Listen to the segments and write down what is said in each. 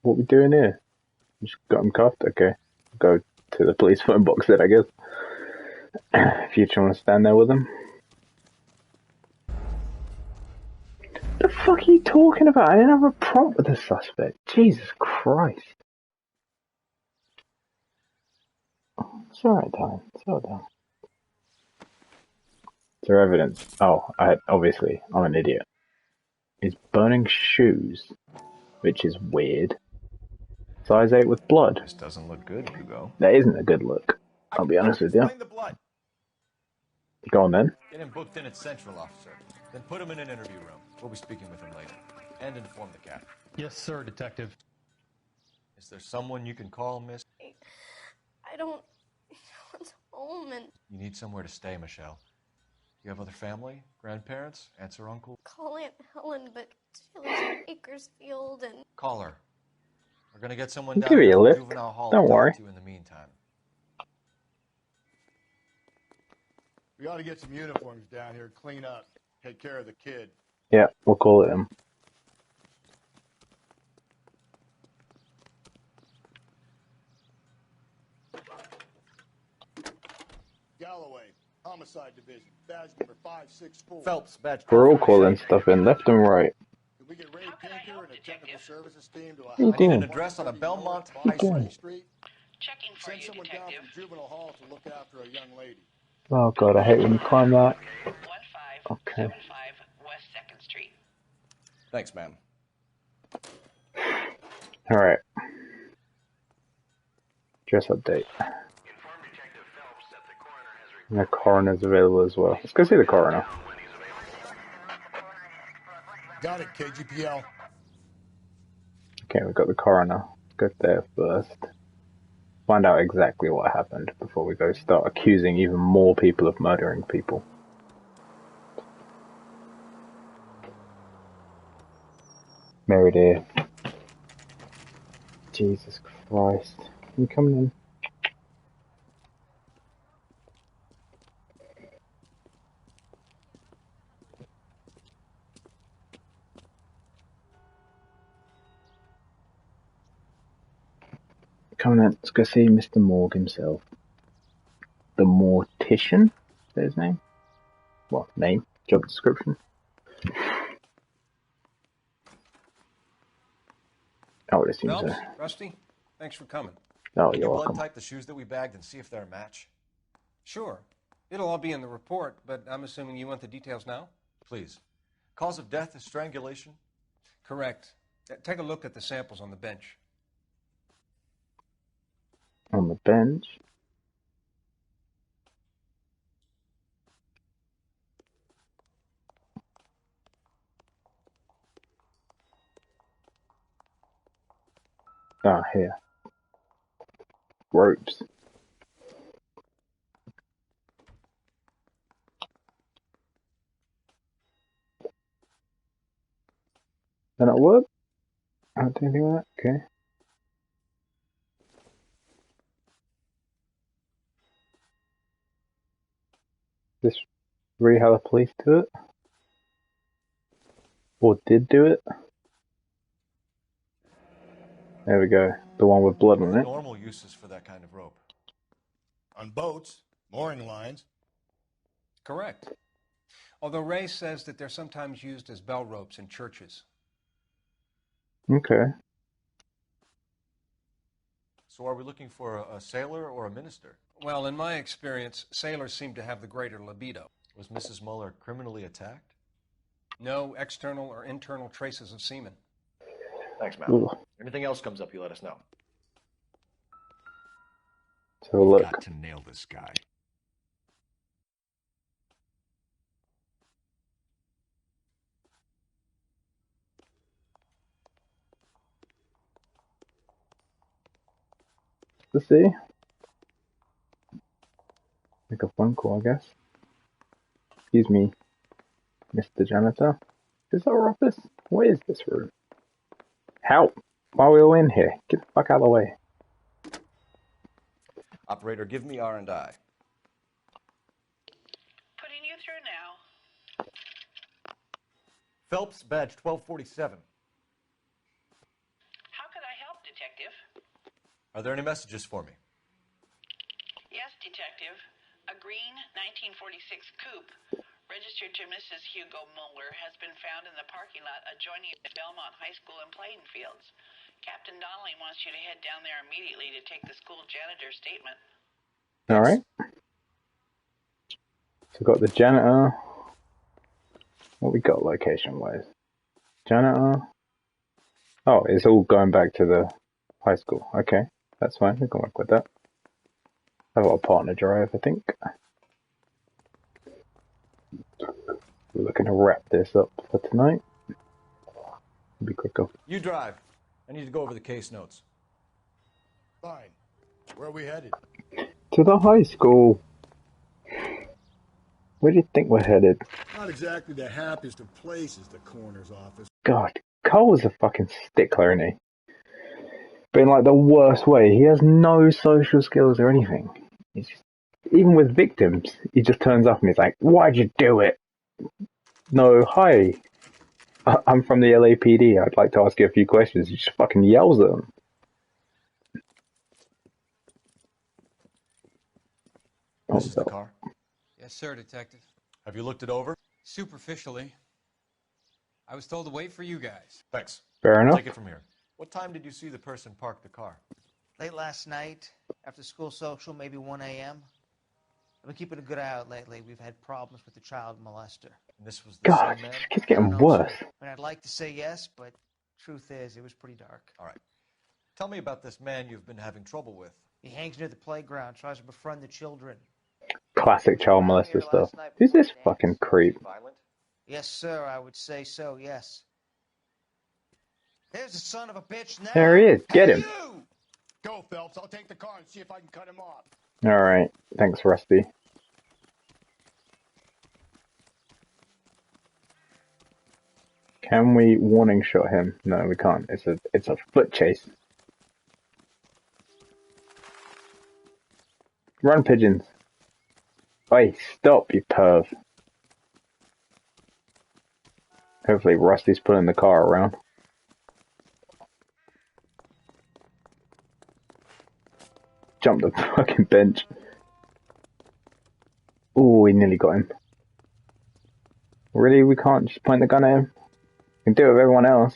What we doing here? Just got him cuffed? Okay. Go to the police phone box then, I guess. If you want to stand there with him. The fuck are you talking about? I didn't have a prompt with the suspect. Jesus Christ. It's alright, Tom. It's all done. Is there evidence? Oh, obviously, I'm an idiot. He's burning shoes, which is weird. Size 8 with blood. This doesn't look good, Hugo. That isn't a good look. I'll be honest with you. Explain the blood. Go on then. Get him booked in at Central, officer. Then put him in an interview room. We'll be speaking with him later. And inform the captain. Yes, sir, detective. Is there someone you can call, miss? I don't want home and... You need somewhere to stay, Michelle. You have other family? Grandparents? Aunts or uncles? Call Aunt Helen, but she lives in Bakersfield and... Call her. We're gonna get someone down Give you a to lift. juvenile hall Don't to talk worry. to in the meantime. We ought to get some uniforms down here, clean up, take care of the kid. Yeah, we'll call it him. Galloway, Homicide Division, badge number 564. Phelps, badge. We're all calling stuff in left and right. Can we get Ray Pinker and a technical services team to you a doing? An address on a Belmont High doing? Street? Checking for Send you, someone down detective. from juvenile hall to look after a young lady. Oh god, I hate when you climb that. 1575 West 2nd Street. Thanks, ma'am. Alright. Dress update. And the coroner's available as well. Let's go see the coroner. Got it, KGPL. Okay, we've got the coroner. Go there first. Find out exactly what happened before we go start accusing even more people of murdering people. Mary dear. Jesus Christ. You coming in? Coming in. Let's go see Mr. Morg himself. The Mortician? Is that his name? What? Name? Job description? Oh, it seems Phelps, so. Rusty, thanks for coming. Oh, Can you're you blood welcome. type the shoes that we bagged and see if they're a match? Sure. It'll all be in the report, but I'm assuming you want the details now? Please. Cause of death is strangulation? Correct. Take a look at the samples on the bench. On the bench. Ah, here. Ropes. Did that work? I don't do anything with that? Okay. This really how the police do it? Or did do it? There we go. The one with blood What on are it. the normal uses for that kind of rope? On boats, mooring lines. Correct. Although Ray says that they're sometimes used as bell ropes in churches. Okay. So are we looking for a sailor or a minister? Well, in my experience, sailors seem to have the greater libido. Was Mrs. Muller criminally attacked? No external or internal traces of semen. Thanks, Ooh. Anything else comes up, you let us know. Let's have a look. Got to nail this guy. To see. Make a phone call, I guess. Excuse me, Mr. Janitor. Is this our office? What is this room? Help! Why are we all in here? Get the fuck out of the way. Operator, give me R&I. Putting you through now. Phelps, badge 1247. How could I help, Are there any messages for me? Yes, Detective. A green 1946 coupe, registered to Mrs. Hugo Mueller, has been found in the parking lot adjoining Belmont High School in playing fields. Captain Donnelly wants you to head down there immediately to take the school janitor's statement. Alright. So we've got the janitor. What we got location-wise? Janitor. Oh, it's all going back to the high school. Okay, that's fine. We can work with that. I've got a partner drive, I think. We're looking to wrap this up for tonight. Be quicker. You drive. I need to go over the case notes. Fine. Where are we headed? To the high school. Where do you think we're headed? Not exactly the happiest of places, the coroner's office. God, Cole's a fucking stickler, isn't he? But in like the worst way. He has no social skills or anything. He's just, even with victims, he just turns up and he's like, "Why'd you do it?" No, hi. I'm from the LAPD. I'd like to ask you a few questions. He just fucking yells at them. This is the car. Yes, sir, Detective. Have you looked it over? Superficially. I was told to wait for you guys. Thanks. Fair enough. Take it from here. What time did you see the person park the car? Late last night, after school social, maybe 1 a.m. I've been keeping a good eye out lately. We've had problems with the child molester. And this was the God, same man? it keeps getting I don't know, worse. sir. I mean, I'd like to say yes, but truth is, it was pretty dark. All right. Tell me about this man you've been having trouble with. He hangs near the playground, tries to befriend the children. Classic child molester stuff. Who's this fucking creep? Violent? Yes, sir, I would say so, yes. There's the son of a bitch now. There he is. Get him. You! Go, Phelps. I'll take the car and see if I can cut him off. Alright. Thanks, Rusty. Can we warning shot him? No, we can't. It's a foot chase. Run, pigeons. Hey, stop, you perv. Hopefully Rusty's pulling the car around. Jump the fucking bench. Ooh, we nearly got him. Really? We can't just point the gun at him? We can do it with everyone else.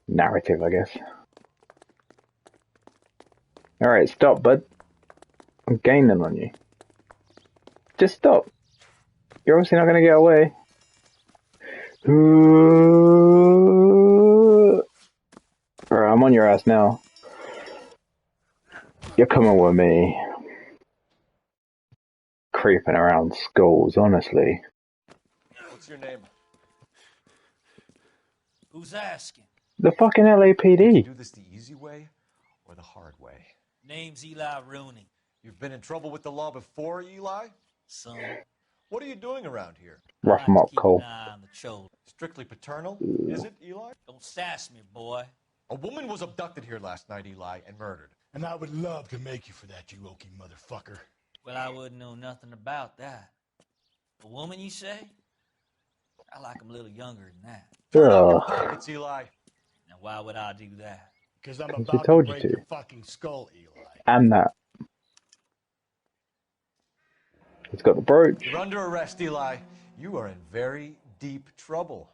Narrative, I guess. Alright, stop, bud. I'm gaining on you. Just stop. You're obviously not going to get away. Alright, I'm on your ass now. You're coming with me. Creeping around schools, honestly. What's your name? Who's asking? The fucking Did you LAPD. do this the easy way or the hard way? Name's Eli Rooney. You've been in trouble with the law before, Eli? Son, What are you doing around here? Rough I him like up, to keep Cole. an eye on the children. Strictly paternal? Is it, Eli? Don't sass me, boy. A woman was abducted here last night, Eli, and murdered. And I would love to make you for that, you oaky motherfucker. Well, I wouldn't know nothing about that. A woman, you say? I like 'em a little younger than that. Turn out your Ugh. pockets, Eli. Now, why would I do that? Because I'm 'Cause about he told to you break to. your fucking skull, Eli. And that. He's got the brooch. You're under arrest, Eli. You are in very deep trouble.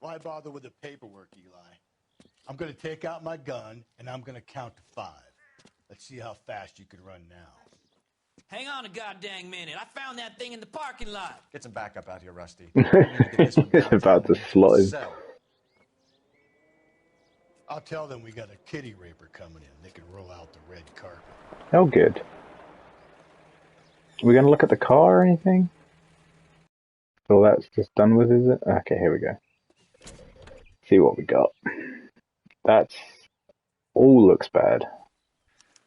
Why bother with the paperwork, Eli? I'm going to take out my gun, and I'm going to count to 5. Let's see how fast you can run now. Hang on a goddamn minute. I found that thing in the parking lot. Get some backup out here, Rusty. We need to get this one He's downtown about to and into slot a him. cell. I'll tell them we got a kitty raper coming in. They can roll out the red carpet. Oh, good. Are we going to look at the car or anything? Well, that's just done with, is it? Okay, here we go. See what we got. That's all looks bad.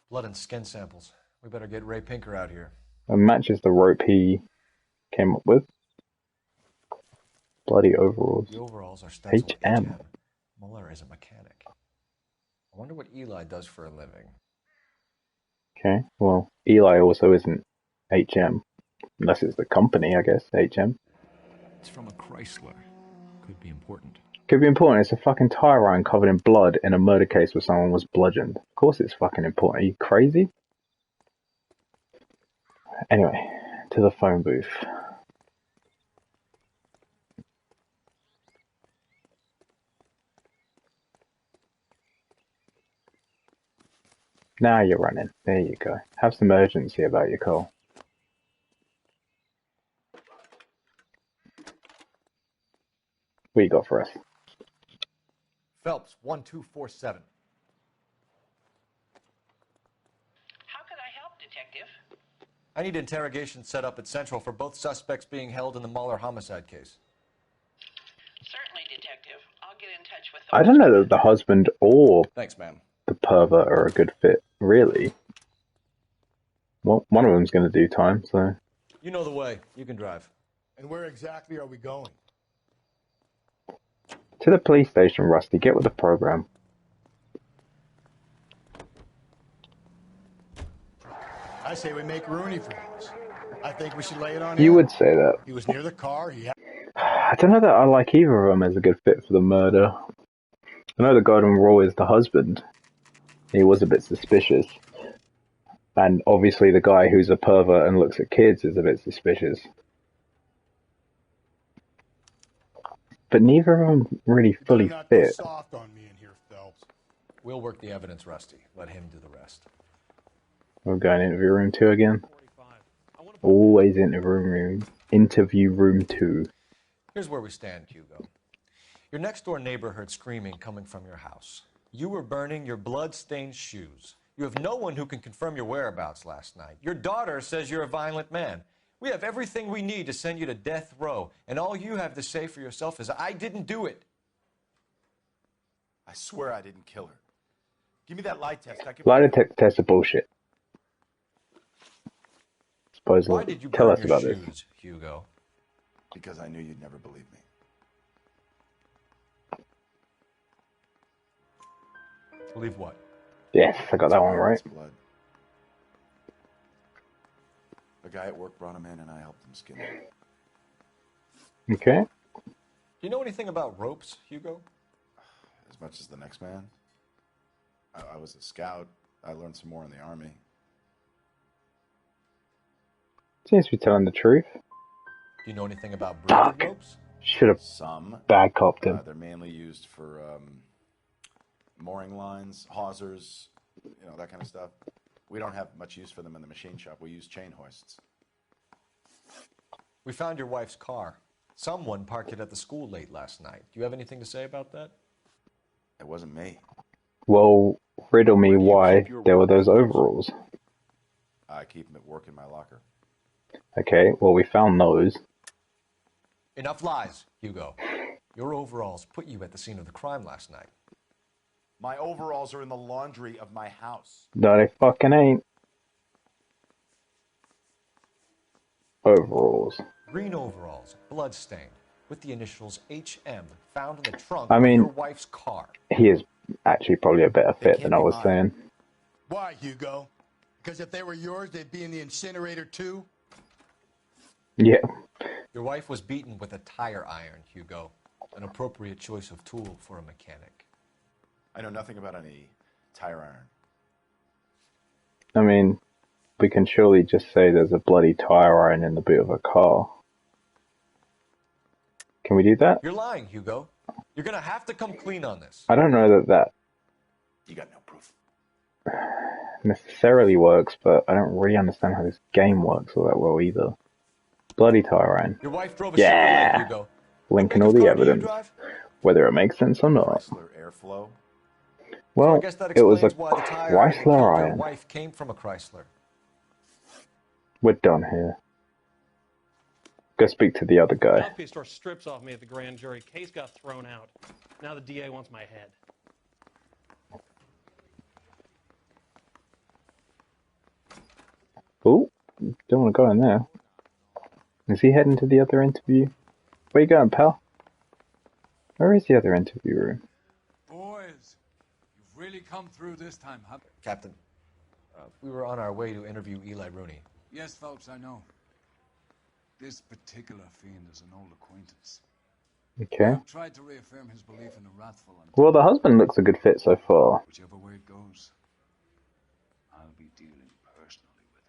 Blood and skin samples. We better get Ray Pinker out here. It matches the rope he came up with. Bloody overalls. The overalls are stenciled HM. HM. Mueller is a mechanic. I wonder what Eli does for a living. Okay, well, Eli also isn't HM. Unless it's the company, I guess, HM. It's from a Chrysler. Could be important. Could be important. It's a fucking tire iron covered in blood in a murder case where someone was bludgeoned. Of course it's fucking important. Are you crazy? Anyway, to the phone booth. Now you're running. There you go. Have some urgency about your call. What you got for us? Phelps, 1247. How could I help, Detective? I need interrogation set up at Central for both suspects being held in the Muller homicide case. Certainly, Detective. I'll get in touch with I don't know that the husband or Thanks, ma'am. the pervert are a good fit, really. Well, one of them's going to do time, so... You know the way. You can drive. And where exactly are we going? To the police station, Rusty. Get with the program. I say we make Rooney for this. I think we should lay it on him. You would say that. He was near the car. I don't know that I like either of them as a good fit for the murder. I know the golden rule is the husband. He was a bit suspicious. And obviously the guy who's a pervert and looks at kids is a bit suspicious. But neither of them really fully not go fit. soft on me in here, Phelps. We'll work the evidence, Rusty. Let him do the rest. We'll go in interview room 2 again. Always interview room 2. Here's where we stand, Hugo. Your next-door neighbor heard screaming coming from your house. You were burning your blood-stained shoes. You have no one who can confirm your whereabouts last night. Your daughter says you're a violent man. We have everything we need to send you to death row, and all you have to say for yourself is, I didn't do it. I swear I didn't kill her. Give me that lie test. Lie detector test are bullshit. Supposedly, Why did you tell burn us your about shoes, this. Hugo? Because I knew you'd never believe me. Believe what? Yes, I got that one right. Blood. A guy at work brought him in and I helped him skin him. Okay. Do you know anything about ropes, Hugo? As much as the next man. I was a scout. I learned some more in the army. Seems to be telling the truth. Do you know anything about braided ropes? Should have bad copped him. They're mainly used for mooring lines, hawsers, that kind of stuff. We don't have much use for them in the machine shop. We use chain hoists. We found your wife's car. Someone parked it at the school late last night. Do you have anything to say about that? It wasn't me. Well, riddle me why there were those overalls. I keep them at work in my locker. Okay, well, we found those. Enough lies, Hugo. Your overalls put you at the scene of the crime last night. My overalls are in the laundry of my house. No, they fucking ain't. Overalls. Green overalls, bloodstained, with the initials HM found in the trunk I mean, of your wife's car. He is actually probably a better fit than I was saying. Why, Hugo? Because if they were yours, they'd be in the incinerator too? Yeah. Your wife was beaten with a tire iron, Hugo. An appropriate choice of tool for a mechanic. I know nothing about any tire iron. I mean, we can surely just say there's a bloody tire iron in the boot of a car. Can we do that? You're lying, Hugo. You're gonna have to come clean on this. I don't know that You got no proof. necessarily works, but I don't really understand how this game works all that well either. Bloody tire iron. Your wife drove a Yeah! Chevrolet, Hugo. Linking all the evidence, whether it makes sense or not. Chrysler Airflow. Well, So I guess that it was a explains why the tire iron that Chrysler killed your iron. wife came from a Chrysler. We're done here. Go speak to the other guy. Mouthpiece tore strips off me at the grand jury. Case got thrown out. Now the DA wants my head. Oh, don't want to go in there. Is he heading to the other interview? Where you going, pal? Where is the other interview room? Boys, you've really come through this time, huh? Captain, we were on our way to interview Eli Rooney. Yes, Phelps, I know. This particular fiend is an old acquaintance. Okay. I've tried to reaffirm his belief in the wrathful and Well, the husband looks a good fit so far. whichever way it goes, I'll be dealing personally with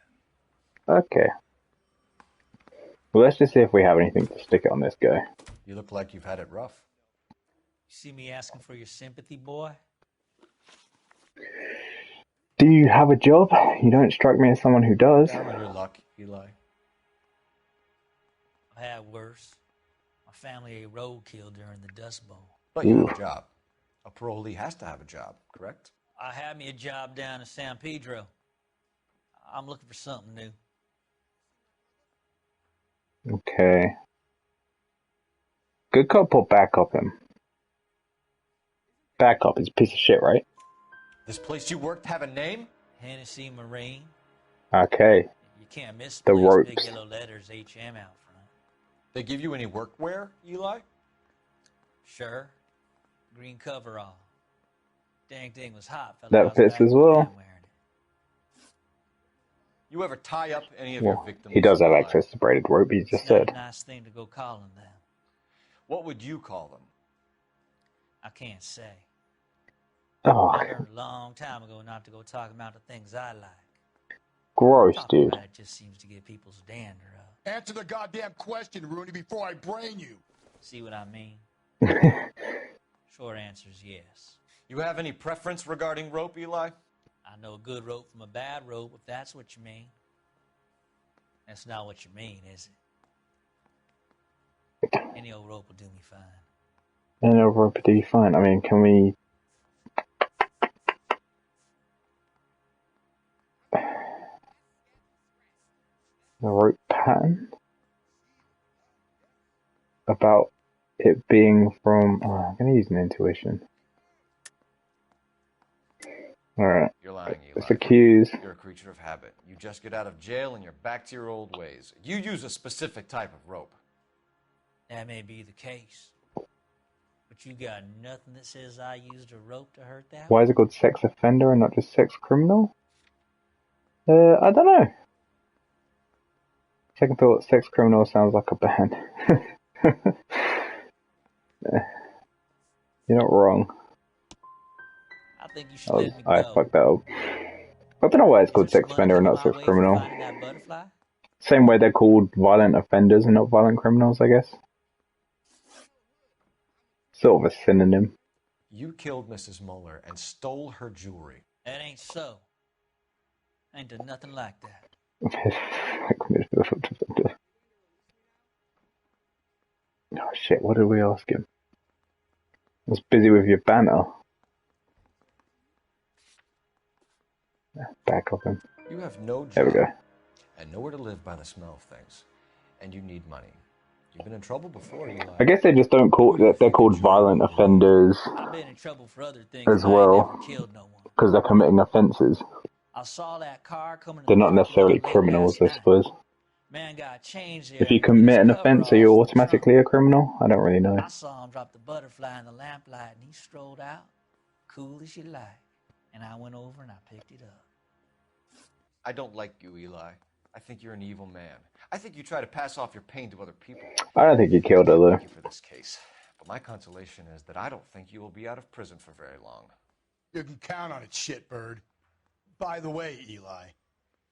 him. Okay. Well, let's just see if we have anything to stick it on this guy. You look like you've had it rough. You see me asking for your sympathy, boy? Do you have a job? You don't strike me as someone who does. Down on your luck, Eli. I've had worse. My family ate roadkill during the Dust Bowl. But you have a job. A parolee has to have a job, correct? I had me a job down in San Pedro. I'm looking for something new. Okay. Good cop or bad cop him? Bad cop is a piece of shit, right? This place you worked have a name? Hennessy Marine. Okay. You can't miss The place, ropes. big yellow letters, HM out front. They give you any workwear, Eli? Sure. Green coverall. Dang thing was hot, fella. That I was fits back as in well. Japan wearing it. You ever tie up any of Well, your victims? he does have Eli? access to braided rope, he just It's not said. a nice thing to go calling them. What would you call them? I can't say. Oh, I learned a long time ago not to go talking about the things I like. gross, Talking dude. about it just seems to get people's dander up. Answer the goddamn question, Rooney, before I brain you. See what I mean? Short answer is yes. You have any preference regarding rope, Eli? I know a good rope from a bad rope, if that's what you mean. That's not what you mean, is it? Any old rope will do me fine. And a rope do you find? I mean, can we... The rope pattern? About it being from... Oh, I'm going to use an intuition. Alright. You're lying, Eli. Let's accuse. You're a creature of habit. You just get out of jail and you're back to your old ways. You use a specific type of rope. That may be the case. But you got nothing that says I used a rope to hurt that Why is it called sex offender and not just sex criminal? I don't know. Second thought, sex criminal sounds like a band. You're not wrong. I think you should let me I go. fucked that up. I don't know why it's Is called there sex some offender and not unethical sex way criminal. from finding that butterfly? Same way they're called violent offenders and not violent criminals, I guess. Sort of a synonym. You killed Mrs. Muller and stole her jewelry. That ain't so. Ain't done nothing like that. Oh shit, what did we ask him? I was busy with your banter. Back of him. You have no job There we go. and nowhere to live by the smell of things. And you need money. You've been in trouble before, Eli. I guess they just don't call they're called violent offenders I've been in trouble for other things. as but I well ain't never killed no one. because they're committing offences. I saw that car coming. They're not necessarily criminals, I suppose. Man got changed there. If you and commit his an offence, are you coveralls in the automatically a criminal? I don't really know. trunk. I saw him drop the butterfly in the lamplight, and he strolled out, cool as you like. And I went over and I picked it up. I don't like you, Eli. I think you're an evil man. I think you try to pass off your pain to other people. I don't think he killed her though. Thank you for this case. But my consolation is that I don't think you will be out of prison for very long. You can count on it, shitbird. By the way, Eli,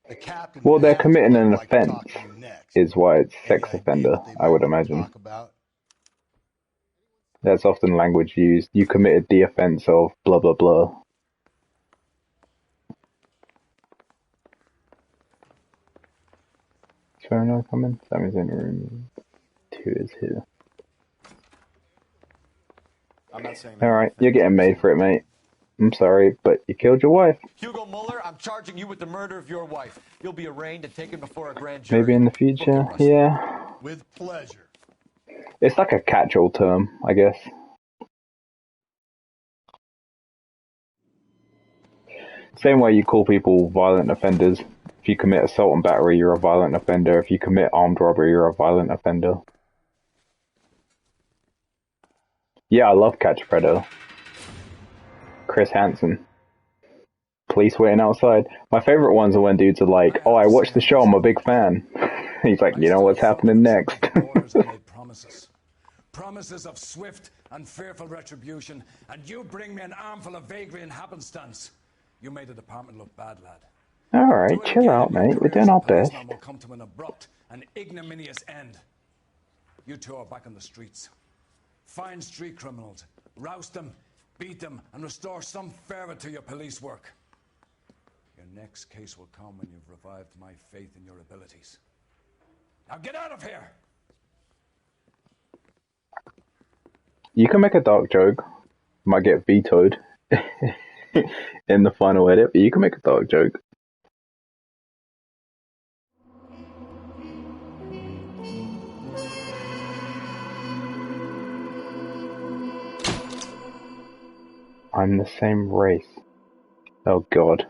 the captain... Well, they're has committing what I'd an like to offence, talk to you next. is why it's Any sex idea offender, what they I would might want to imagine. talk about? That's often language used. You committed the offence of blah blah blah. Sorry, no comment. Sammy's in the room. 2 is here. I'm not saying that. Alright, you're getting made for it, mate. I'm sorry, but you killed your wife. Hugo Muller, I'm charging you with the murder of your wife. You'll be arraigned and taken before a grand jury. Maybe in the future, Book it, Rusty. yeah. With pleasure. It's like a catch-all term, I guess. Same way you call people violent offenders. If you commit assault and battery, you're a violent offender. If you commit armed robbery, you're a violent offender. Yeah, I love Catch a Predator. Chris Hansen. Police waiting outside. My favorite ones are when dudes are like, "Oh, I watched the show, I'm a big fan." He's like, "You know what's happening next?" promises of swift and fearful retribution, and you bring me an armful of vagary and happenstance. You made the department look bad, lad. Alright, chill out, mate. We're doing our best. Policeman will come to an abrupt and ignominious end. You two are back on the streets. Find street criminals, roust them, beat them, and restore some fervor to your police work. Your next case will come when you've revived my faith in your abilities. Now get out of here! You can make a dark joke. Might get vetoed in the final edit, but you can make a dark joke. I'm the same race. Oh god.